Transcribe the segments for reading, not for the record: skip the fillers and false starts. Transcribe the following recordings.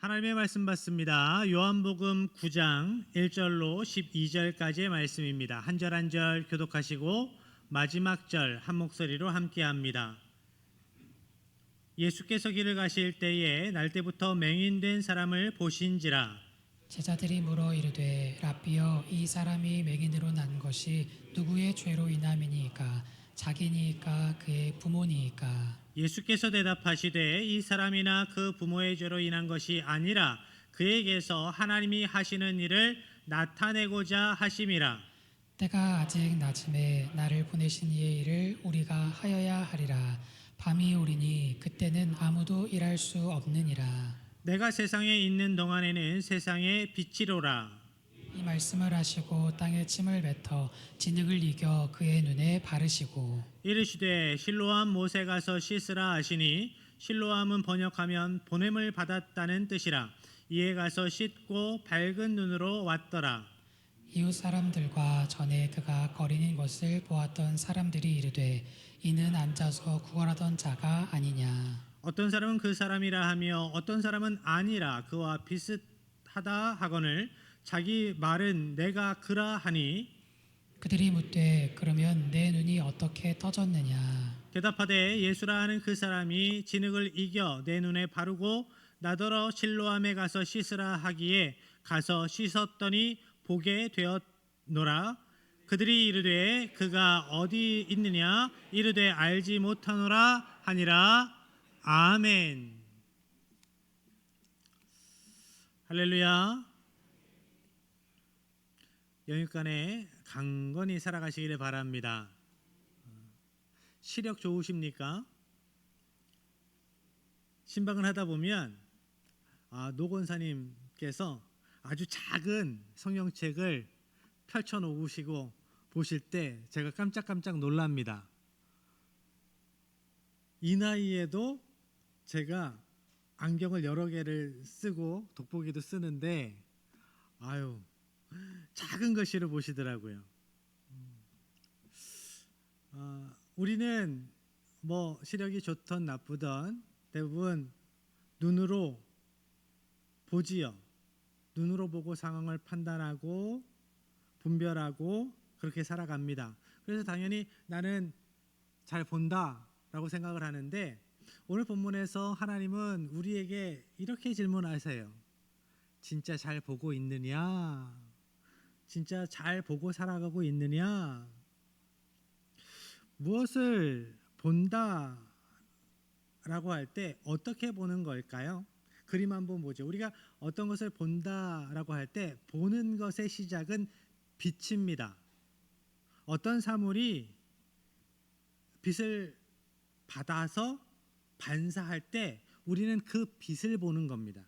하나님의 말씀 받습니다. 요한복음 9장 1절로 12절까지의 말씀입니다. 한 절 한 절 교독하시고 마지막 절 한 목소리로 함께합니다. 예수께서 길을 가실 때에 날때부터 맹인된 사람을 보신지라. 제자들이 물어 이르되 라삐여 이 사람이 맹인으로 난 것이 누구의 죄로 인함이니이까 자기니이까 그의 부모니이까. 예수께서 대답하시되 이 사람이나 그 부모의 죄로 인한 것이 아니라 그에게서 하나님이 하시는 일을 나타내고자 하심이라. 때가 아직 낮음에 나를 보내신 이의 일을 우리가 하여야 하리라. 밤이 오리니 그때는 아무도 일할 수 없느니라. 내가 세상에 있는 동안에는 세상의 빛이로라. 이 말씀을 하시고 땅에 침을 뱉어 진흙을 이겨 그의 눈에 바르시고 이르시되 실로암 못에 가서 씻으라 하시니 실로암은 번역하면 보냄을 받았다는 뜻이라. 이에 가서 씻고 밝은 눈으로 왔더라. 이웃 사람들과 전에 그가 거리는 것을 보았던 사람들이 이르되 이는 앉아서 구걸하던 자가 아니냐. 어떤 사람은 그 사람이라 하며 어떤 사람은 아니라 그와 비슷하다 하거늘 자기 말은 내가 그라 하니 그들이 묻되 그러면 내 눈이 어떻게 떠졌느냐. 대답하되 예수라 하는 그 사람이 진흙을 이겨 내 눈에 바르고 나더러 실로암에 가서 씻으라 하기에 가서 씻었더니 보게 되었노라. 그들이 이르되 그가 어디 있느냐 이르되 알지 못하노라 하니라. 아멘. 할렐루야. 영육간에 강건히 살아가시기를 바랍니다. 시력 좋으십니까? 신방을 하다 보면 노 권사님께서 아주 작은 성경책을 펼쳐 놓으시고 보실 때 제가 깜짝깜짝 놀랍니다. 이 나이에도 제가 안경을 여러 개를 쓰고 돋보기도 쓰는데 작은 글씨를 보시더라고요. 우리는 뭐 시력이 좋던 나쁘던 대부분 눈으로 보지요. 눈으로 보고 상황을 판단하고 분별하고 그렇게 살아갑니다. 그래서 당연히 나는 잘 본다라고 생각을 하는데 오늘 본문에서 하나님은 우리에게 이렇게 질문하세요. 진짜 잘 보고 있느냐? 진짜 잘 보고 살아가고 있느냐? 무엇을 본다라고 할 때 어떻게 보는 걸까요? 그림 한번 보죠. 우리가 어떤 것을 본다라고 할 때 보는 것의 시작은 빛입니다. 어떤 사물이 빛을 받아서 반사할 때 우리는 그 빛을 보는 겁니다.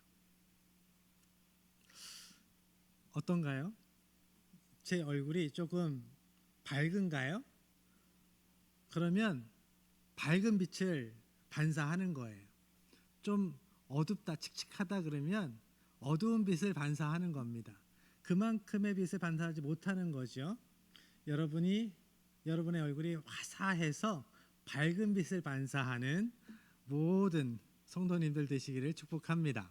어떤가요? 제 얼굴이 조금 밝은가요? 그러면 밝은 빛을 반사하는 거예요. 좀 어둡다, 칙칙하다 그러면 어두운 빛을 반사하는 겁니다. 그만큼의 빛을 반사하지 못하는 거죠. 여러분의 얼굴이 화사해서 밝은 빛을 반사하는 모든 성도님들 되시기를 축복합니다.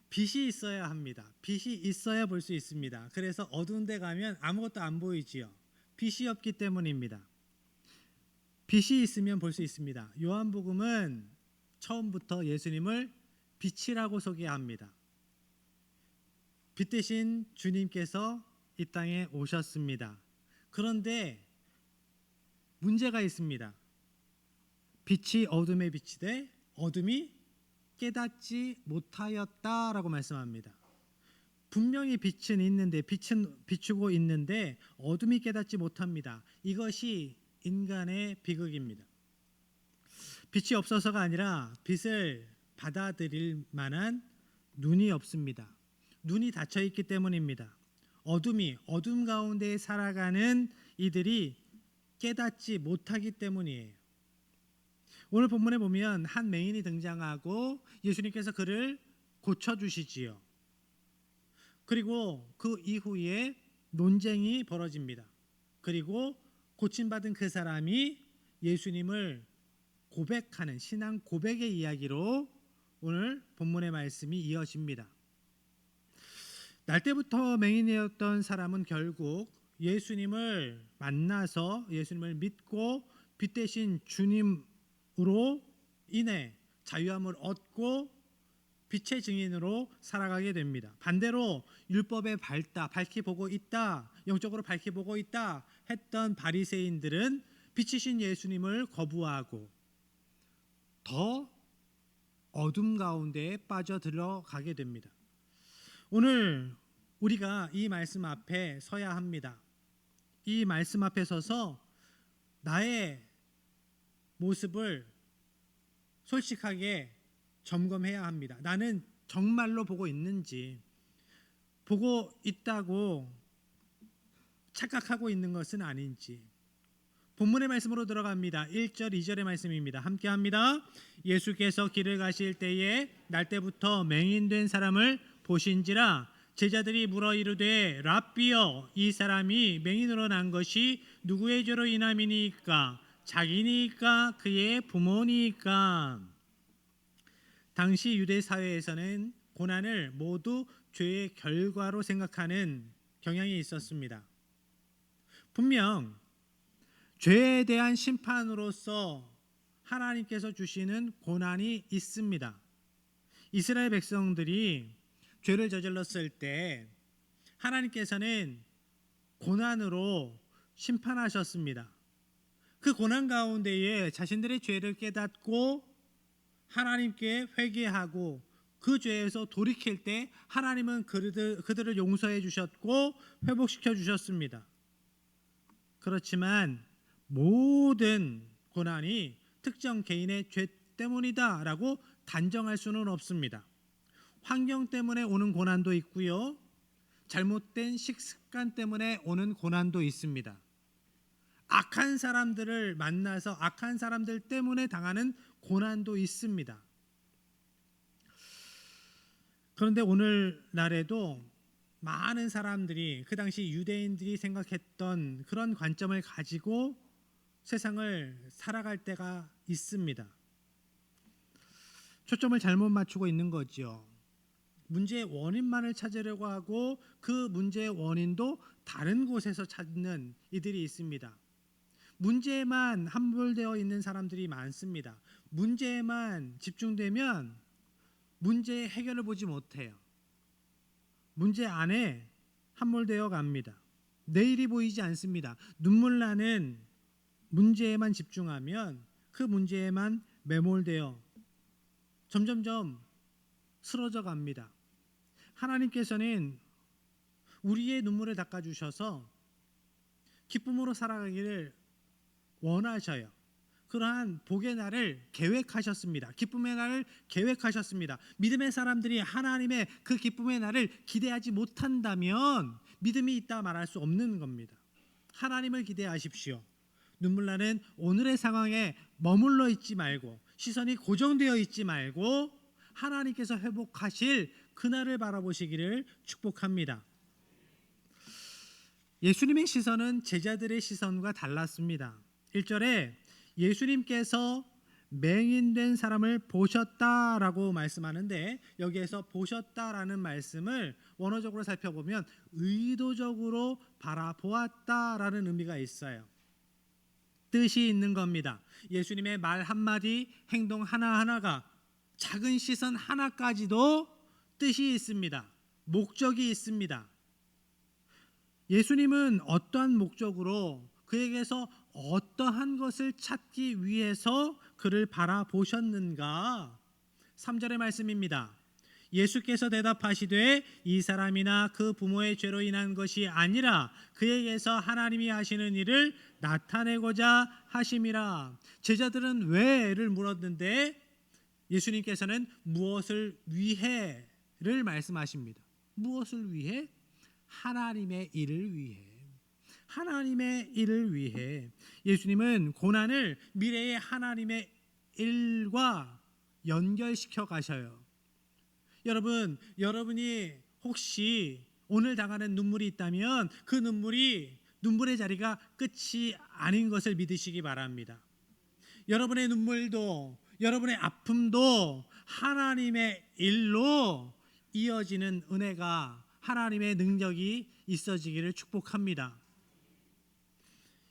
빛이 있어야 합니다. 빛이 있어야 볼 수 있습니다. 그래서 어두운 데 가면 아무것도 안 보이지요. 빛이 없기 때문입니다. 빛이 있으면 볼 수 있습니다. 요한복음은 처음부터 예수님을 빛이라고 소개합니다. 빛 대신 주님께서 이 땅에 오셨습니다. 그런데 문제가 있습니다. 빛이 어둠에 비치되 어둠이 깨닫지 못하였다라고 말씀합니다. 분명히 빛은 있는데 빛은 비추고 있는데 어둠이 깨닫지 못합니다. 이것이 인간의 비극입니다. 빛이 없어서가 아니라 빛을 받아들일 만한 눈이 없습니다. 눈이 닫혀 있기 때문입니다. 어둠 가운데 살아가는 이들이 깨닫지 못하기 때문이에요. 오늘 본문에 보면 한 맹인이 등장하고 예수님께서 그를 고쳐주시지요. 그리고 그 이후에 논쟁이 벌어집니다. 그리고 고침받은 그 사람이 예수님을 고백하는 신앙 고백의 이야기로 오늘 본문의 말씀이 이어집니다. 날 때부터 맹인이었던 사람은 결국 예수님을 만나서 예수님을 믿고 빛 대신 주님으로 인해 자유함을 얻고 빛의 증인으로 살아가게 됩니다. 반대로 율법에 밝히 보고 있다, 영적으로 밝히 보고 있다 했던 바리새인들은 빛이신 예수님을 거부하고 더 어둠 가운데에 빠져 들어가게 됩니다. 오늘 우리가 이 말씀 앞에 서야 합니다. 이 말씀 앞에 서서 나의 모습을 솔직하게 점검해야 합니다. 나는 정말로 보고 있는지, 보고 있다고 착각하고 있는 것은 아닌지. 본문의 말씀으로 들어갑니다. 1절 2절의 말씀입니다. 함께 합니다. 예수께서 길을 가실 때에 날 때부터 맹인된 사람을 보신지라 제자들이 물어 이르되 랍비여 이 사람이 맹인으로 난 것이 누구의 죄로 인함이니까 자기니까 그의 부모니까. 당시 유대 사회에서는 고난을 모두 죄의 결과로 생각하는 경향이 있었습니다. 분명 죄에 대한 심판으로서 하나님께서 주시는 고난이 있습니다. 이스라엘 백성들이 죄를 저질렀을 때 하나님께서는 고난으로 심판하셨습니다. 그 고난 가운데에 자신들의 죄를 깨닫고 하나님께 회개하고 그 죄에서 돌이킬 때 하나님은 그들을 용서해 주셨고 회복시켜 주셨습니다. 그렇지만 모든 고난이 특정 개인의 죄 때문이다라고 단정할 수는 없습니다. 환경 때문에 오는 고난도 있고요. 잘못된 식습관 때문에 오는 고난도 있습니다. 악한 사람들을 만나서 악한 사람들 때문에 당하는 고난도 있습니다. 그런데 오늘날에도 많은 사람들이 그 당시 유대인들이 생각했던 그런 관점을 가지고 세상을 살아갈 때가 있습니다. 초점을 잘못 맞추고 있는 거죠. 문제의 원인만을 찾으려고 하고 그 문제의 원인도 다른 곳에서 찾는 이들이 있습니다. 문제에만 함몰되어 있는 사람들이 많습니다. 문제에만 집중되면 문제의 해결을 보지 못해요. 문제 안에 함몰되어 갑니다. 내일이 보이지 않습니다. 눈물 나는 문제에만 집중하면 그 문제에만 매몰되어 점점점 쓰러져 갑니다. 하나님께서는 우리의 눈물을 닦아주셔서 기쁨으로 살아가기를 원하셔요. 그러한 복의 날을 계획하셨습니다. 기쁨의 날을 계획하셨습니다. 믿음의 사람들이 하나님의 그 기쁨의 날을 기대하지 못한다면 믿음이 있다 말할 수 없는 겁니다. 하나님을 기대하십시오. 눈물 나는 오늘의 상황에 머물러 있지 말고 시선이 고정되어 있지 말고 하나님께서 회복하실 그날을 바라보시기를 축복합니다. 예수님의 시선은 제자들의 시선과 달랐습니다. 1절에 예수님께서 맹인된 사람을 보셨다라고 말씀하는데 여기에서 보셨다라는 말씀을 원어적으로 살펴보면 의도적으로 바라보았다라는 의미가 있어요. 뜻이 있는 겁니다. 예수님의 말 한마디, 행동 하나하나가 작은 시선 하나까지도 뜻이 있습니다. 목적이 있습니다. 예수님은 어떠한 목적으로 그에게서 어떠한 것을 찾기 위해서 그를 바라보셨는가? 3절의 말씀입니다. 예수께서 대답하시되 이 사람이나 그 부모의 죄로 인한 것이 아니라 그에게서 하나님이 하시는 일을 나타내고자 하심이라. 제자들은 왜를 물었는데 예수님께서는 무엇을 위해를 말씀하십니다. 무엇을 위해? 하나님의 일을 위해. 하나님의 일을 위해. 예수님은 고난을 미래의 하나님의 일과 연결시켜 가셔요. 여러분이 혹시 오늘 당하는 눈물이 있다면 그 눈물의 자리가 끝이 아닌 것을 믿으시기 바랍니다. 여러분의 눈물도 여러분의 아픔도 하나님의 일로 이어지는 은혜가, 하나님의 능력이 있어지기를 축복합니다.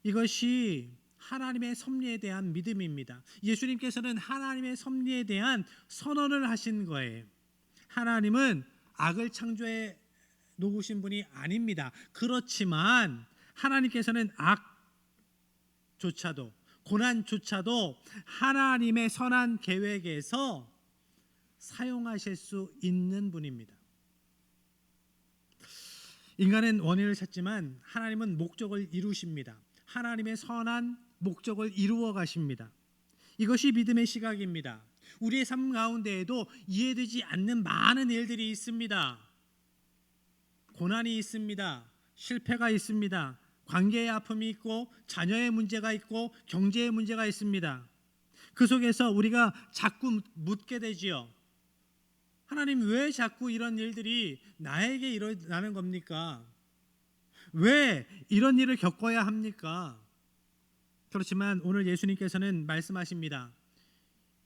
이것이 하나님의 섭리에 대한 믿음입니다. 예수님께서는 하나님의 섭리에 대한 선언을 하신 거예요. 하나님은 악을 창조해 놓으신 분이 아닙니다. 그렇지만 하나님께서는 악조차도, 고난조차도 하나님의 선한 계획에서 사용하실 수 있는 분입니다. 인간은 원인을 찾지만 하나님은 목적을 이루십니다. 하나님의 선한 목적을 이루어 가십니다. 이것이 믿음의 시각입니다. 우리의 삶 가운데에도 이해되지 않는 많은 일들이 있습니다. 고난이 있습니다. 실패가 있습니다. 관계의 아픔이 있고 자녀의 문제가 있고 경제의 문제가 있습니다. 그 속에서 우리가 자꾸 묻게 되지요. 하나님, 왜 자꾸 이런 일들이 나에게 일어나는 겁니까? 왜 이런 일을 겪어야 합니까? 그렇지만 오늘 예수님께서는 말씀하십니다.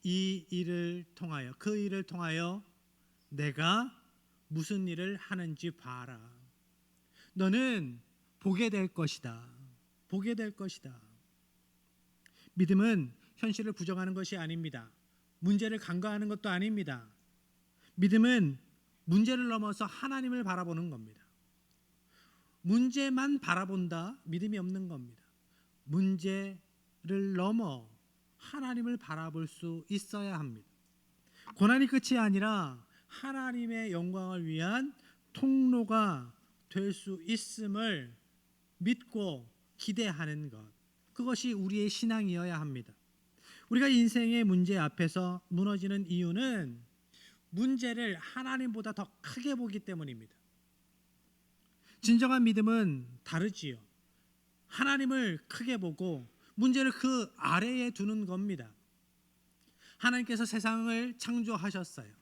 이 일을 통하여, 그 일을 통하여 내가 무슨 일을 하는지 봐라. 너는 보게 될 것이다. 보게 될 것이다. 믿음은 현실을 부정하는 것이 아닙니다. 문제를 간과하는 것도 아닙니다. 믿음은 문제를 넘어서 하나님을 바라보는 겁니다. 문제만 바라본다, 믿음이 없는 겁니다. 문제를 넘어 하나님을 바라볼 수 있어야 합니다. 고난이 끝이 아니라 하나님의 영광을 위한 통로가 될 수 있음을 믿고 기대하는 것, 그것이 우리의 신앙이어야 합니다. 우리가 인생의 문제 앞에서 무너지는 이유는 문제를 하나님보다 더 크게 보기 때문입니다. 진정한 믿음은 다르지요. 하나님을 크게 보고 문제를 그 아래에 두는 겁니다. 하나님께서 세상을 창조하셨어요.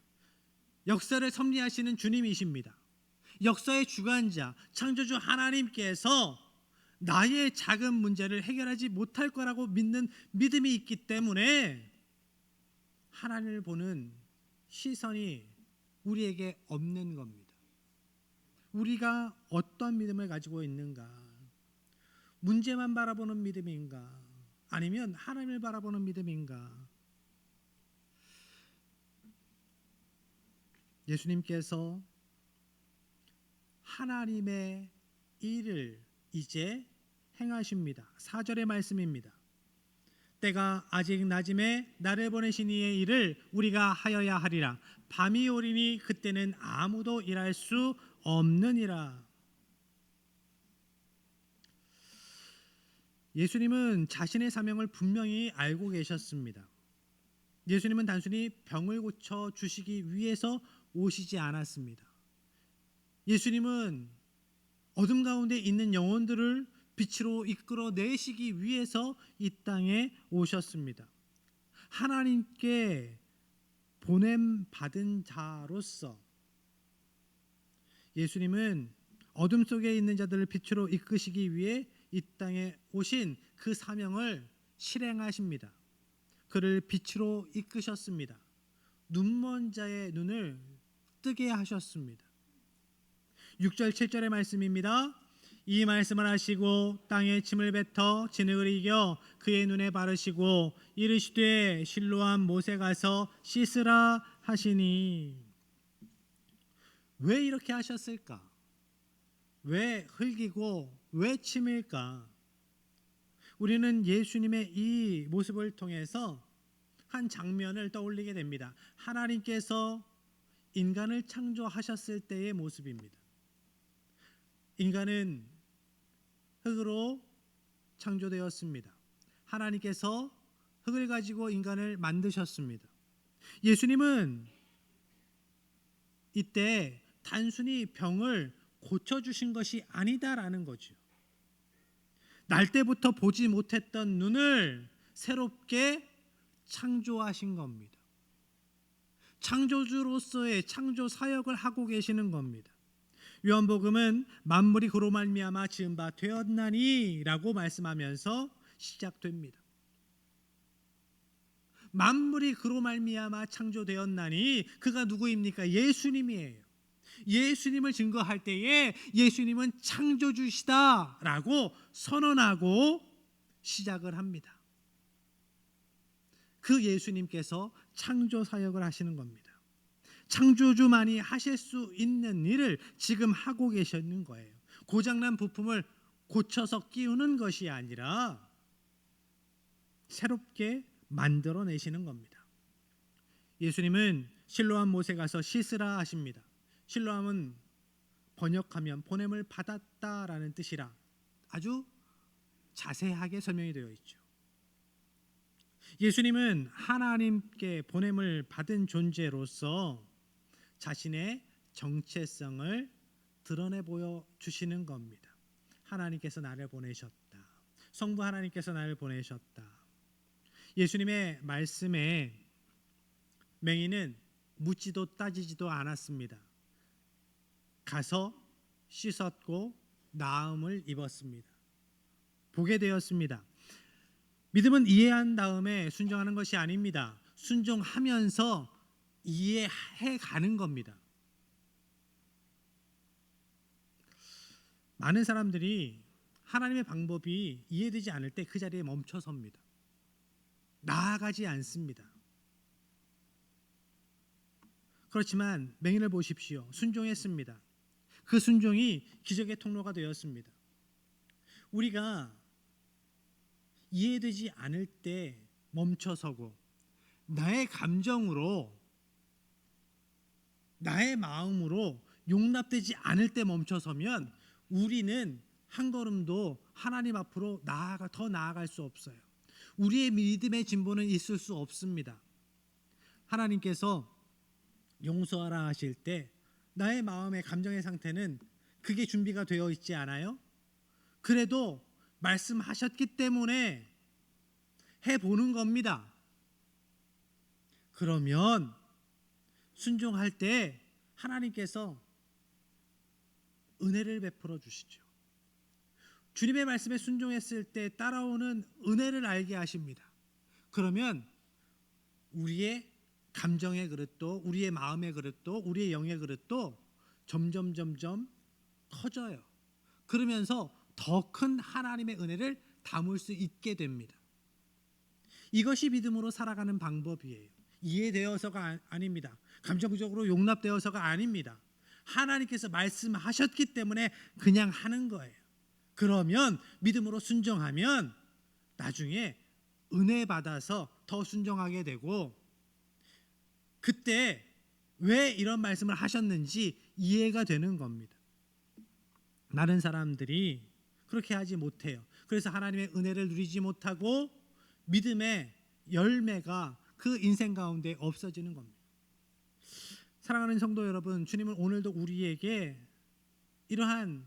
역사를 섭리하시는 주님이십니다. 역사의 주관자, 창조주 하나님께서 나의 작은 문제를 해결하지 못할 거라고 믿는 믿음이 있기 때문에 하나님을 보는 시선이 우리에게 없는 겁니다. 우리가 어떤 믿음을 가지고 있는가? 문제만 바라보는 믿음인가? 아니면 하나님을 바라보는 믿음인가? 예수님께서 하나님의 일을 이제 행하십니다. 4절의 말씀입니다. 때가 아직 낮음에 나를 보내신 이의 일을 우리가 하여야 하리라. 밤이 오리니 그때는 아무도 일할 수 없느니라. 예수님은 자신의 사명을 분명히 알고 계셨습니다. 예수님은 단순히 병을 고쳐 주시기 위해서 오시지 않았습니다. 예수님은 어둠 가운데 있는 영혼들을 빛으로 이끌어내시기 위해서 이 땅에 오셨습니다. 하나님께 보냄받은 자로서 예수님은 어둠 속에 있는 자들을 빛으로 이끄시기 위해 이 땅에 오신 그 사명을 실행하십니다. 그를 빛으로 이끄셨습니다. 눈먼 자의 눈을 뜨게 하셨습니다. 6절 7절의 말씀입니다. 이 말씀을 하시고 땅에 침을 뱉어 진흙을 이겨 그의 눈에 바르시고 이르시되 실로암 못에 가서 씻으라 하시니. 왜 이렇게 하셨을까? 왜 흙이고 왜 침일까? 우리는 예수님의 이 모습을 통해서 한 장면을 떠올리게 됩니다. 하나님께서 인간을 창조하셨을 때의 모습입니다. 인간은 흙으로 창조되었습니다. 하나님께서 흙을 가지고 인간을 만드셨습니다. 예수님은 이때 단순히 병을 고쳐주신 것이 아니다라는 거죠. 날 때부터 보지 못했던 눈을 새롭게 창조하신 겁니다. 창조주로서의 창조 사역을 하고 계시는 겁니다. 요한복음은 만물이 그로 말미암아 지은 바 되었나니라고 말씀하면서 시작됩니다. 만물이 그로 말미암아 창조되었나니 그가 누구입니까? 예수님이에요. 예수님을 증거할 때에 예수님은 창조주시다라고 선언하고 시작을 합니다. 그 예수님께서 창조 사역을 하시는 겁니다. 창조주만이 하실 수 있는 일을 지금 하고 계시는 거예요. 고장난 부품을 고쳐서 끼우는 것이 아니라 새롭게 만들어내시는 겁니다. 예수님은 실로암 못에 가서 씻으라 하십니다. 실로암은 번역하면 보냄을 받았다라는 뜻이라 아주 자세하게 설명이 되어 있죠. 예수님은 하나님께 보냄을 받은 존재로서 자신의 정체성을 드러내 보여 주시는 겁니다. 하나님께서 나를 보내셨다. 성부 하나님께서 나를 보내셨다. 예수님의 말씀에 맹인은 묻지도 따지지도 않았습니다. 가서 씻었고 나음을 입었습니다. 보게 되었습니다. 믿음은 이해한 다음에 순종하는 것이 아닙니다. 순종하면서 이해해 가는 겁니다. 많은 사람들이 하나님의 방법이 이해되지 않을 때 그 자리에 멈춰섭니다. 나아가지 않습니다. 그렇지만 맹인을 보십시오. 순종했습니다. 그 순종이 기적의 통로가 되었습니다. 우리가 이해되지 않을 때 멈춰서고 나의 감정으로 나의 마음으로 용납되지 않을 때 멈춰서면 우리는 한 걸음도 하나님 앞으로 더 나아갈 수 없어요. 우리의 믿음의 진보는 있을 수 없습니다. 하나님께서 용서하라 하실 때 나의 마음의 감정의 상태는 그게 준비가 되어 있지 않아요? 그래도 말씀하셨기 때문에 해보는 겁니다. 그러면 순종할 때 하나님께서 은혜를 베풀어 주시죠. 주님의 말씀에 순종했을 때 따라오는 은혜를 알게 하십니다. 그러면 우리의 감정의 그릇도 우리의 마음의 그릇도 우리의 영의 그릇도 점점 커져요. 그러면서 더 큰 하나님의 은혜를 담을 수 있게 됩니다. 이것이 믿음으로 살아가는 방법이에요. 이해되어서가 아닙니다. 감정적으로 용납되어서가 아닙니다. 하나님께서 말씀하셨기 때문에 그냥 하는 거예요. 그러면 믿음으로 순종하면 나중에 은혜 받아서 더 순종하게 되고 그때 왜 이런 말씀을 하셨는지 이해가 되는 겁니다. 많은 사람들이 그렇게 하지 못해요. 그래서 하나님의 은혜를 누리지 못하고 믿음의 열매가 그 인생 가운데 없어지는 겁니다. 사랑하는 성도 여러분, 주님은 오늘도 우리에게 이러한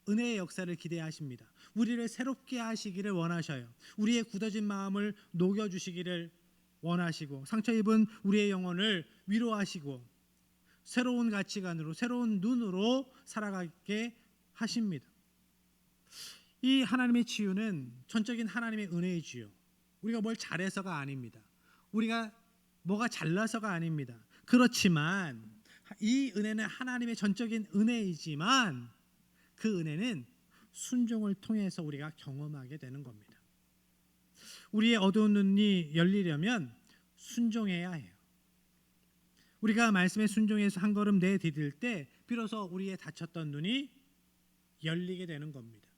은혜의 역사를 기대하십니다. 우리를 새롭게 하시기를 원하셔요. 우리의 굳어진 마음을 녹여주시기를 원하시고 상처 입은 우리의 영혼을 위로하시고 새로운 가치관으로 새로운 눈으로 살아가게 하십니다. 이 하나님의 치유는 전적인 하나님의 은혜이지요. 우리가 뭘 잘해서가 아닙니다. 우리가 뭐가 잘나서가 아닙니다. 그렇지만 이 은혜는 하나님의 전적인 은혜이지만 그 은혜는 순종을 통해서 우리가 경험하게 되는 겁니다. 우리의 어두운 눈이 열리려면 순종해야 해요. 우리가 말씀에 순종해서 한 걸음 내디딜 때 비로소 우리의 닫혔던 눈이 열리게 되는 겁니다.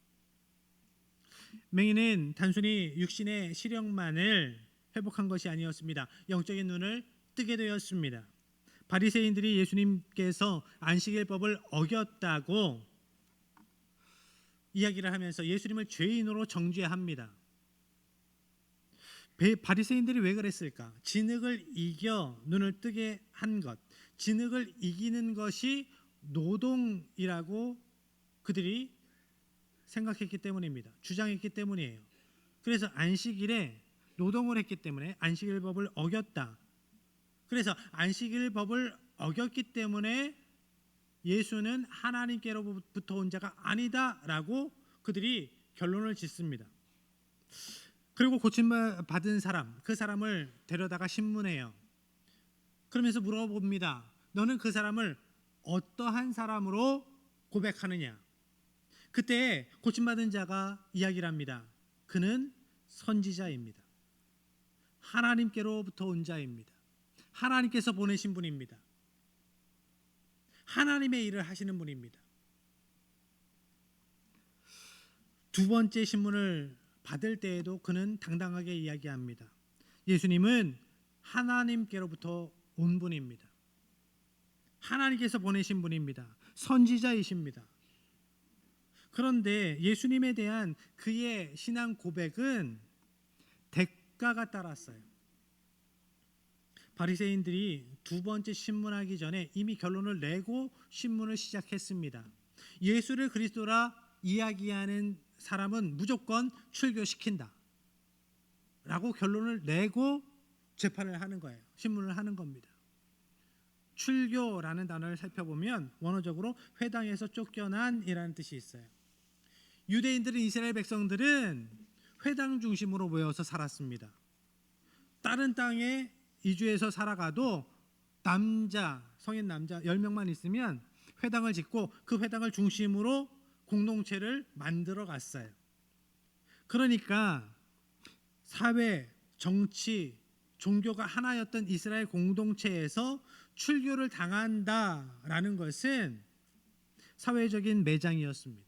맹인은 단순히 육신의 시력만을 회복한 것이 아니었습니다. 영적인 눈을 뜨게 되었습니다. 바리새인들이 예수님께서 안식일법을 어겼다고 이야기를 하면서 예수님을 죄인으로 정죄합니다. 바리새인들이 왜 그랬을까? 진흙을 이겨 눈을 뜨게 한 것, 진흙을 이기는 것이 노동이라고 그들이 생각했기 때문입니다. 주장했기 때문이에요. 그래서 안식일에 노동을 했기 때문에 안식일법을 어겼다. 그래서 안식일법을 어겼기 때문에 예수는 하나님께로부터 온 자가 아니다라고 그들이 결론을 짓습니다. 그리고 고침받은 사람, 그 사람을 데려다가 신문해요. 그러면서 물어봅니다. 너는 그 사람을 어떠한 사람으로 고백하느냐? 그때 고침받은 자가 이야기를 합니다. 그는 선지자입니다. 하나님께로부터 온 자입니다. 하나님께서 보내신 분입니다. 하나님의 일을 하시는 분입니다. 두 번째 신문을 받을 때에도 그는 당당하게 이야기합니다. 예수님은 하나님께로부터 온 분입니다. 하나님께서 보내신 분입니다. 선지자이십니다. 그런데 예수님에 대한 그의 신앙 고백은 대가가 따랐어요. 바리새인들이 두 번째 신문하기 전에 이미 결론을 내고 신문을 시작했습니다. 예수를 그리스도라 이야기하는 사람은 무조건 출교시킨다 라고 결론을 내고 재판을 하는 거예요. 신문을 하는 겁니다. 출교라는 단어를 살펴보면 원어적으로 회당에서 쫓겨난이라는 뜻이 있어요. 유대인들은, 이스라엘 백성들은 회당 중심으로 모여서 살았습니다. 다른 땅에 이주해서 살아가도 성인 남자 10명만 있으면 회당을 짓고 그 회당을 중심으로 공동체를 만들어 갔어요. 그러니까 사회, 정치, 종교가 하나였던 이스라엘 공동체에서 출교를 당한다라는 것은 사회적인 매장이었습니다.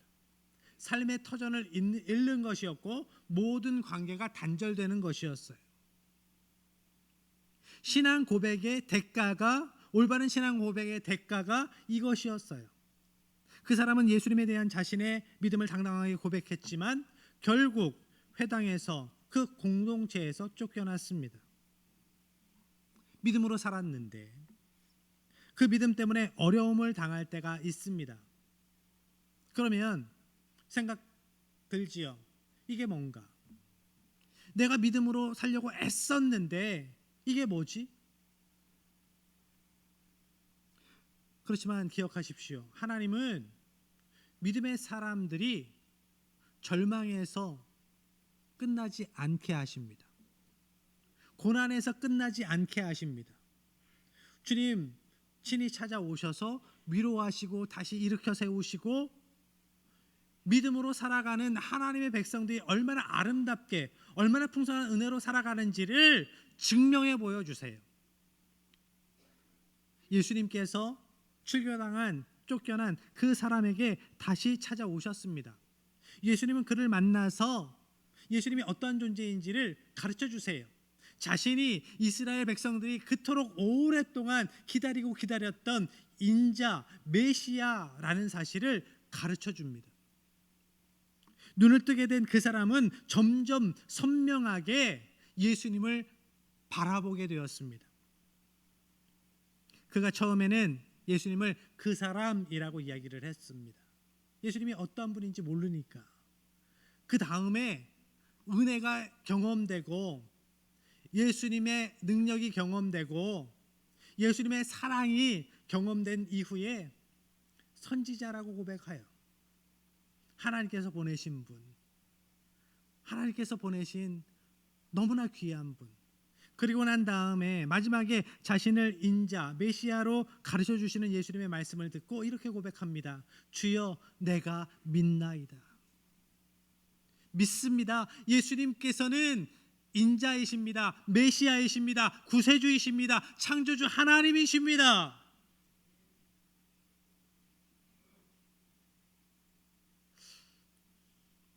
삶의 터전을 잃는 것이었고 모든 관계가 단절되는 것이었어요. 신앙 고백의 대가가, 올바른 신앙 고백의 대가가 이것이었어요. 그 사람은 예수님에 대한 자신의 믿음을 당당하게 고백했지만 결국 회당에서, 그 공동체에서 쫓겨났습니다. 믿음으로 살았는데 그 믿음 때문에 어려움을 당할 때가 있습니다. 그러면 생각 들지요. 이게 뭔가? 내가 믿음으로 살려고 애썼는데 이게 뭐지? 그렇지만 기억하십시오. 하나님은 믿음의 사람들이 절망에서 끝나지 않게 하십니다. 고난에서 끝나지 않게 하십니다. 주님 친히 찾아오셔서 위로하시고 다시 일으켜 세우시고 믿음으로 살아가는 하나님의 백성들이 얼마나 아름답게, 얼마나 풍성한 은혜로 살아가는지를 증명해 보여주세요. 예수님께서 쫓겨난 그 사람에게 다시 찾아오셨습니다. 예수님은 그를 만나서 예수님이 어떠한 존재인지를 가르쳐 주세요. 자신이 이스라엘 백성들이 그토록 오랫동안 기다리고 기다렸던 인자, 메시아라는 사실을 가르쳐 줍니다. 눈을 뜨게 된 그 사람은 점점 선명하게 예수님을 바라보게 되었습니다. 그가 처음에는 예수님을 그 사람이라고 이야기를 했습니다. 예수님이 어떠한 분인지 모르니까. 그 다음에 은혜가 경험되고 예수님의 능력이 경험되고 예수님의 사랑이 경험된 이후에 선지자라고 고백하여 하나님께서 보내신 분, 하나님께서 보내신 너무나 귀한 분, 그리고 난 다음에 마지막에 자신을 인자, 메시아로 가르쳐 주시는 예수님의 말씀을 듣고 이렇게 고백합니다. 주여 내가 믿나이다. 믿습니다. 예수님께서는 인자이십니다. 메시아이십니다. 구세주이십니다. 창조주 하나님이십니다.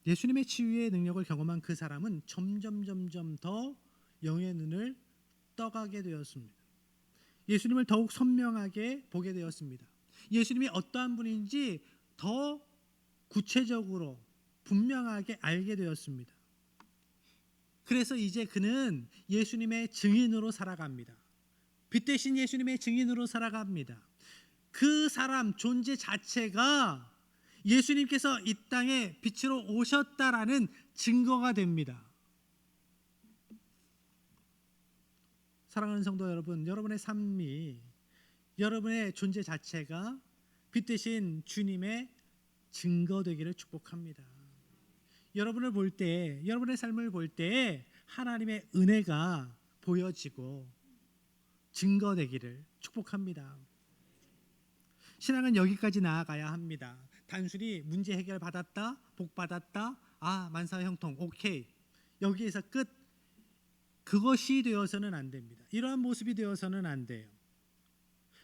예수님의 치유의 능력을 경험한 그 사람은 점점 더 영의 눈을 떠가게 되었습니다. 예수님을 더욱 선명하게 보게 되었습니다. 예수님이 어떠한 분인지 더 구체적으로 분명하게 알게 되었습니다. 그래서 이제 그는 예수님의 증인으로 살아갑니다. 빛 대신 예수님의 증인으로 살아갑니다. 그 사람 존재 자체가 예수님께서 이 땅에 빛으로 오셨다라는 증거가 됩니다. 사랑하는 성도 여러분, 여러분의 삶이, 여러분의 존재 자체가 빛 대신 주님의 증거 되기를 축복합니다. 여러분을 볼 때, 여러분의 삶을 볼 때 하나님의 은혜가 보여지고 증거되기를 축복합니다. 신앙은 여기까지 나아가야 합니다. 단순히 문제 해결 받았다, 복 받았다, 만사형통, 오케이, 여기에서 끝. 그것이 되어서는 안 됩니다. 이러한 모습이 되어서는 안 돼요.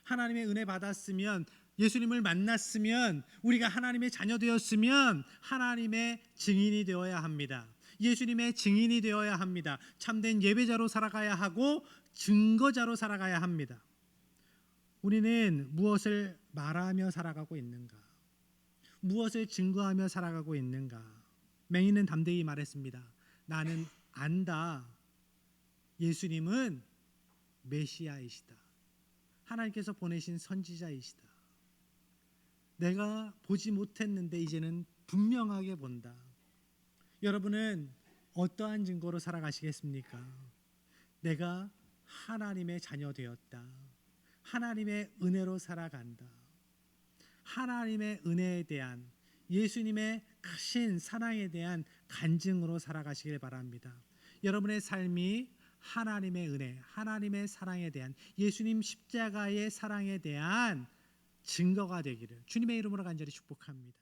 하나님의 은혜 받았으면, 예수님을 만났으면, 우리가 하나님의 자녀 되었으면 하나님의 증인이 되어야 합니다. 예수님의 증인이 되어야 합니다. 참된 예배자로 살아가야 하고 증거자로 살아가야 합니다. 우리는 무엇을 말하며 살아가고 있는가? 무엇을 증거하며 살아가고 있는가? 맹인은 담대히 말했습니다. 나는 안다. 예수님은 메시아이시다. 하나님께서 보내신 선지자이시다. 내가 보지 못했는데 이제는 분명하게 본다. 여러분은 어떠한 증거로 살아가시겠습니까? 내가 하나님의 자녀 되었다. 하나님의 은혜로 살아간다. 하나님의 은혜에 대한, 예수님의 크신 사랑에 대한 간증으로 살아가시길 바랍니다. 여러분의 삶이 하나님의 은혜, 하나님의 사랑에 대한, 예수님 십자가의 사랑에 대한 증거가 되기를 주님의 이름으로 간절히 축복합니다.